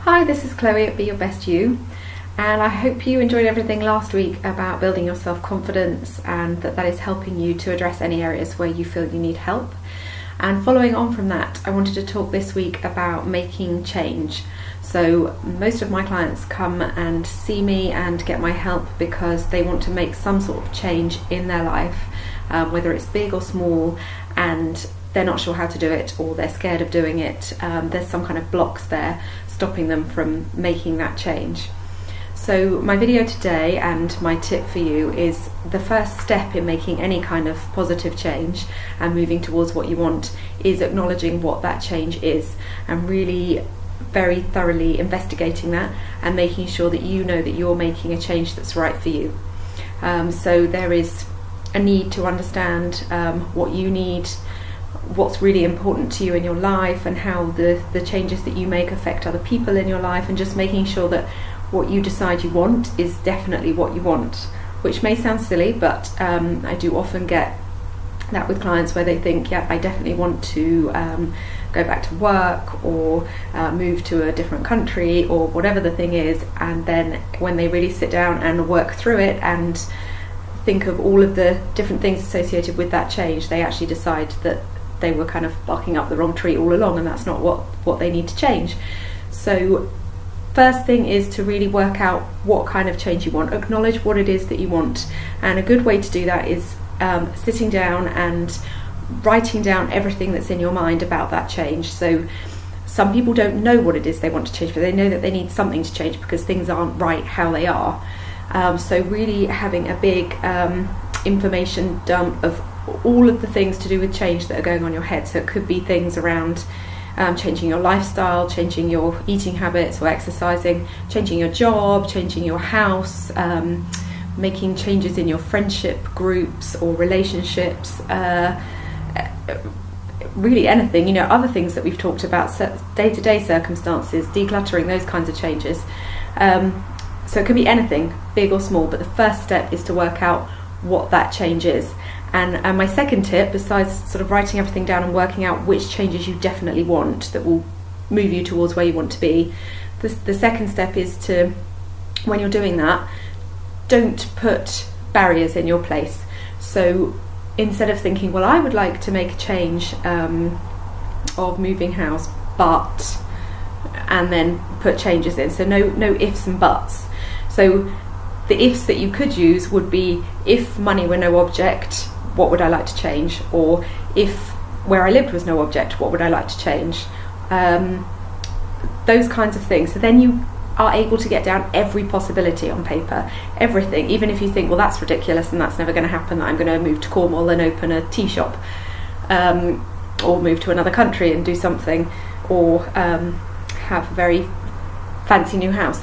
Hi, this is Chloe at Be Your Best You, and I hope you enjoyed everything last week about building your self-confidence and that is helping you to address any areas where you feel you need help. And following on from that, I wanted to talk this week about making change. So most of my clients come and see me and get my help because they want to make some sort of change in their life, whether it's big or small, and they're not sure how to do it, or they're scared of doing it. There's some kind of blocks there stopping them from making that change. So my video today and my tip for you is the first step in making any kind of positive change and moving towards what you want is acknowledging what that change is and really very thoroughly investigating that and making sure that you know that you're making a change that's right for you. So there is a need to understand what you need, what's really important to you in your life, and how the changes that you make affect other people in your life, and just making sure that what you decide you want is definitely what you want, which may sound silly, but I do often get that with clients where they think, yeah, I definitely want to go back to work or move to a different country or whatever the thing is, and then when they really sit down and work through it and think of all of the different things associated with that change, they actually decide that they were kind of barking up the wrong tree all along, and that's not what they need to change. So first thing is to really work out what kind of change you want, acknowledge what it is that you want, and a good way to do that is sitting down and writing down everything that's in your mind about that change. So some people don't know what it is they want to change, but they know that they need something to change because things aren't right how they are. So really having a big information dump of all of the things to do with change that are going on in your head. So it could be things around changing your lifestyle, changing your eating habits or exercising, changing your job, changing your house, making changes in your friendship groups or relationships, really anything, you know, other things that we've talked about, day-to-day circumstances, decluttering, those kinds of changes. So it can be anything, big or small, but the first step is to work out what that change is. And my second tip, besides sort of writing everything down and working out which changes you definitely want that will move you towards where you want to be, the second step is to, when you're doing that, don't put barriers in your place. So instead of thinking, well, I would like to make a change of moving house, but, and then put changes in. So no ifs and buts. So the ifs that you could use would be, if money were no object, what would I like to change? Or if where I lived was no object, what would I like to change? Those kinds of things. So then you are able to get down every possibility on paper, everything, even if you think, well, that's ridiculous and that's never going to happen, that I'm going to move to Cornwall and open a tea shop, or move to another country and do something, or have a very fancy new house.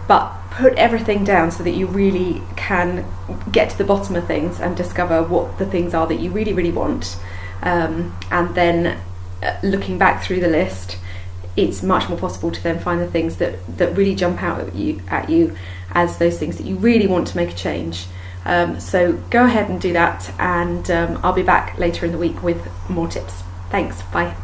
But put everything down so that you really can get to the bottom of things and discover what the things are that you really, really want. And then looking back through the list, it's much more possible to then find the things that really jump out at you as those things that you really want to make a change. So go ahead and do that, and I'll be back later in the week with more tips. Thanks, bye.